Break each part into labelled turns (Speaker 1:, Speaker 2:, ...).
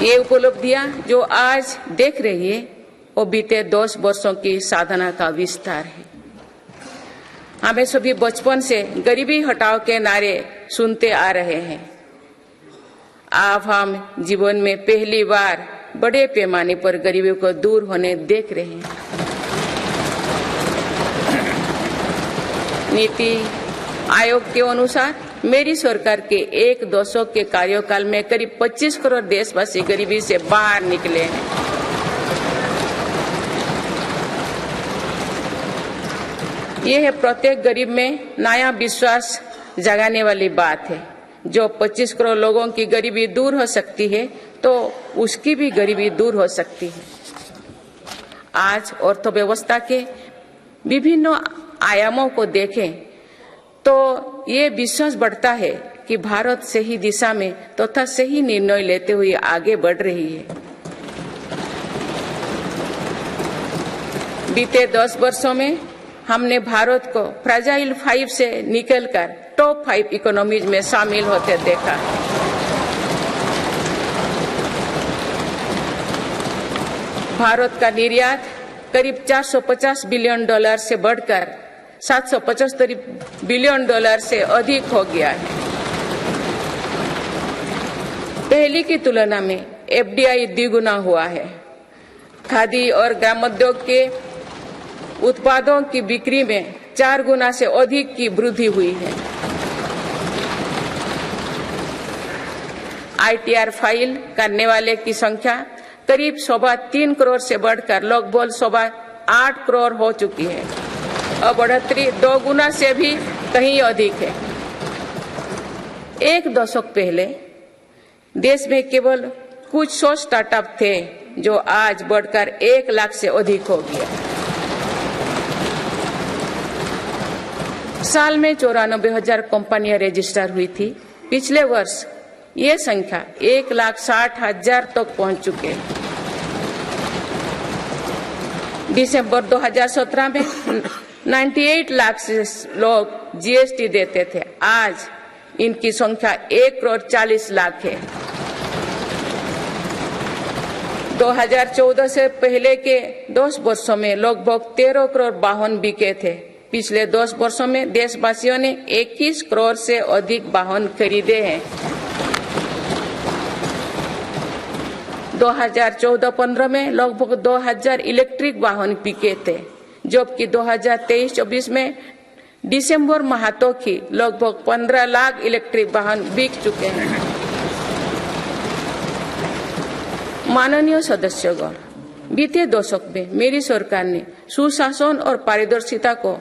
Speaker 1: ये उपलब्धियां जो आज देख रही है वो बीते 10 वर्षों की साधना का विस्तार है। हमें सभी बचपन से गरीबी हटाओ के नारे सुनते आ रहे हैं। अब हम जीवन में पहली बार बड़े पैमाने पर गरीबी को दूर होने देख रहे हैं। नीति आयोग के अनुसार मेरी सरकार के एक दशक के कार्यकाल में करीब 25 करोड़ देशवासी गरीबी से बाहर निकले हैं। यह है प्रत्येक गरीब में नया विश्वास जगाने वाली बात है। जो 25 करोड़ लोगों की गरीबी दूर हो सकती है तो उसकी भी गरीबी दूर हो सकती है। आज अर्थव्यवस्था के विभिन्न आयामों को देखें तो ये विश्वास बढ़ता है कि भारत सही दिशा में तथा सही निर्णय लेते हुए आगे बढ़ रही है। बीते 10 वर्षों में हमने भारत को फ्रेजाइल 5 से निकलकर टॉप 5 इकोनॉमीज में शामिल होते देखा। भारत का निर्यात करीब $450 बिलियन से बढ़कर $775 बिलियन से अधिक हो गया है। पहले की तुलना में एफडीआई द्विगुना हुआ है। खादी और ग्रामोद्योग के उत्पादों की बिक्री में 4 गुना से अधिक की वृद्धि हुई है। आईटीआर फाइल करने वाले की संख्या करीब 3.25 करोड़ से बढ़कर लगभग 8.25 करोड़ हो चुकी है और बढ़ोतरी 2 गुना से भी कहीं अधिक है। एक दशक पहले देश में केवल कुछ 100 स्टार्टअप थे जो आज बढ़कर 1 लाख से अधिक हो गया। साल में 94,000 कंपनियां रजिस्टर हुई थी। पिछले वर्ष ये संख्या 1,60,000 तक पहुंच चुके हैं। दिसंबर 2017 में 98 लाख से लोग जीएसटी देते थे। आज इनकी संख्या 1,40,00,000 है। 2014 से पहले के 10 वर्षों में लगभग 13 करोड़ वाहन बिके थे। पिछले 10 वर्षों में देशवासियों ने 21 करोड़ से अधिक वाहन खरीदे हैं। 2014-15 में लगभग 2,000 इलेक्ट्रिक वाहन बिके थे, जबकि 2023-24 में दिसंबर माह तक ही लगभग 15 लाख इलेक्ट्रिक वाहन बिक चुके हैं। माननीय सदस्यगण, बीते दशक में मेरी सरकार ने सुशासन और पारदर्शिता को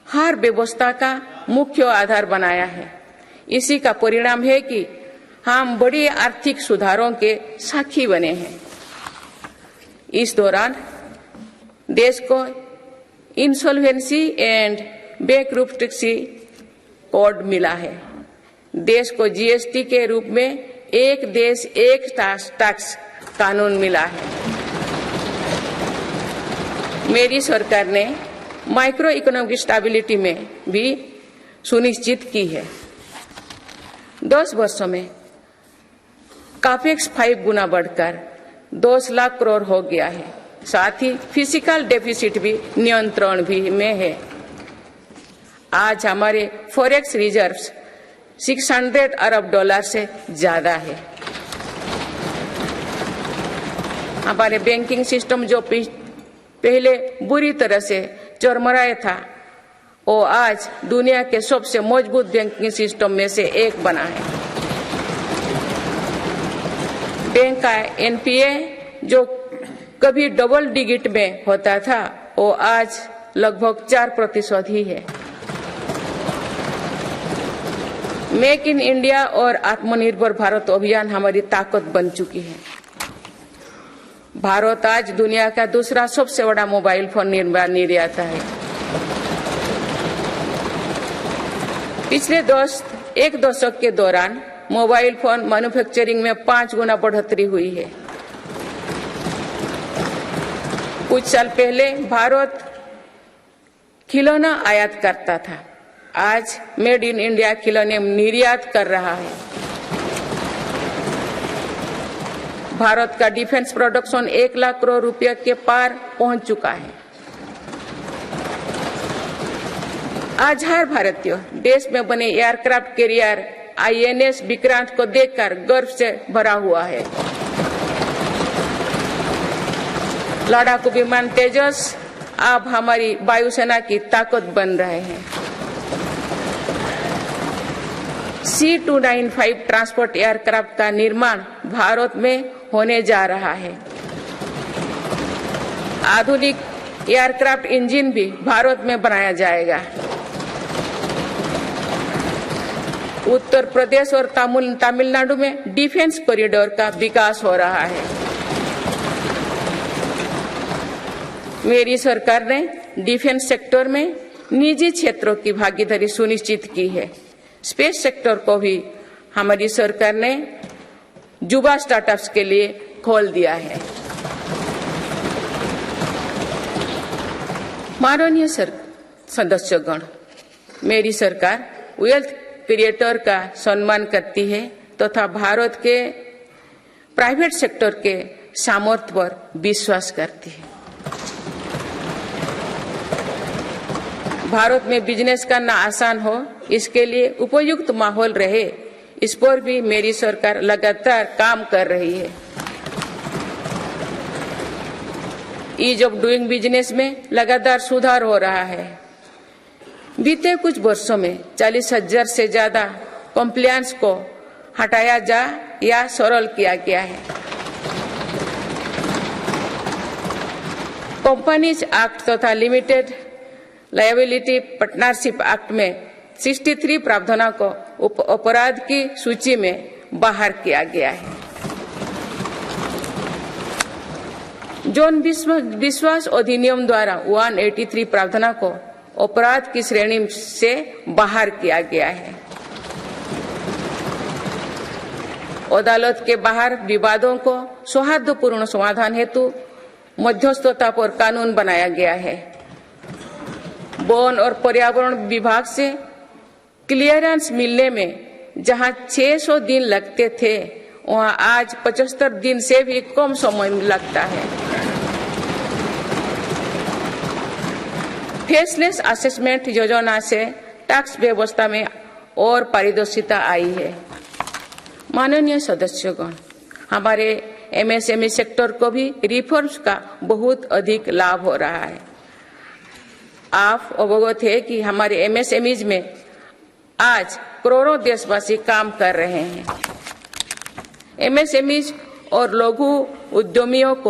Speaker 1: हर व्यवस्था का मुख्य आधार बनाया है। इसी का परिणाम है कि हम बड़े आर्थिक सुधारों के साक्षी बने हैं। इस दौरान देश को इंसॉल्वेंसी एंड बैंकरप्सी कोड मिला है। देश को जीएसटी के रूप में एक देश एक टैक्स कानून मिला है। मेरी सरकार ने माइक्रो इकोनॉमिक स्टेबिलिटी में भी सुनिश्चित की है। 10 वर्षों में कैपेक्स 5 गुना बढ़कर 10 लाख करोड़ हो गया है। साथ ही फिजिकल डेफिसिट भी नियंत्रण भी में है। आज हमारे फॉरेक्स रिजर्व्स $600 अरब से ज्यादा है। हमारे बैंकिंग सिस्टम जो पहले बुरी तरह से चरमराया था, वो आज दुनिया के सबसे मजबूत बैंकिंग सिस्टम में से एक बना है। बैंक का एनपीए जो कभी डबल डिजिट में होता था, वो आज लगभग 4% ही है। मेक इन इंडिया और आत्मनिर्भर भारत अभियान हमारी ताकत बन चुकी है। भारत आज दुनिया का दूसरा सबसे बड़ा मोबाइल फोन निर्माता है। पिछले एक दशक के दौरान मोबाइल फोन मैन्युफैक्चरिंग में 5 गुना बढ़ोतरी हुई है। कुछ साल पहले भारत खिलौना आयात करता था, आज मेड इन इंडिया खिलौने निर्यात कर रहा है। भारत का डिफेंस प्रोडक्शन 1 लाख करोड़ रुपए के पार पहुंच चुका है। आज हर भारतीय देश में बने एयरक्राफ्ट कैरियर INS विक्रांत को देखकर गर्व से भरा हुआ है। लड़ाकू विमान तेजस अब हमारी वायुसेना की ताकत बन रहे हैं। C295 ट्रांसपोर्ट एयरक्राफ्ट का निर्माण भारत में होने जा रहा है। आधुनिक एयरक्राफ्ट इंजन भी भारत में बनाया जाएगा। उत्तर प्रदेश और तमिलनाडु में डिफेंस कॉरिडोर का विकास हो रहा है। मेरी सरकार ने डिफेंस सेक्टर में निजी क्षेत्रों की भागीदारी सुनिश्चित की है। स्पेस सेक्टर को भी हमारी सरकार ने युवा स्टार्टअप्स के लिए खोल दिया है। माननीय सदस्यगण, मेरी सरकार वेल्थ क्रिएटर का सम्मान करती है तथा भारत के प्राइवेट सेक्टर के सामर्थ्य पर विश्वास करती है। भारत में बिजनेस करना आसान हो, इसके लिए उपयुक्त माहौल रहे, इस पर भी मेरी सरकार लगातार काम कर रही है। ईज ऑफ डूइंग बिजनेस में लगातार सुधार हो रहा है। बीते कुछ वर्षों में 40,000 से ज्यादा कॉम्प्लायंस को हटाया जा या सरल किया गया है। कंपनीज एक्ट तथा लिमिटेड लायबिलिटी पार्टनरशिप एक्ट में 63 प्रावधानों को अपराध की सूची में बाहर किया गया है। जन विश्वास अधिनियम द्वारा 183 प्रावधानों को अपराध की श्रेणी से बाहर किया गया है। अदालत के बाहर विवादों को सौहार्दपूर्ण समाधान हेतु मध्यस्थता पर कानून बनाया गया है। वन और पर्यावरण विभाग से क्लियरेंस मिलने में जहां 600 दिन लगते थे, वहां आज 75 दिन से भी कम समय लगता है। फेसलेस असेसमेंट योजना से टैक्स व्यवस्था में और पारदर्शिता आई है। माननीय सदस्यगण, हमारे MSME सेक्टर को भी रिफॉर्म्स का बहुत अधिक लाभ हो रहा है। आप अवगत है कि हमारे MSMEs में आज करोड़ों देशवासी काम कर रहे हैं। MSMEs और लघु उद्यमियों को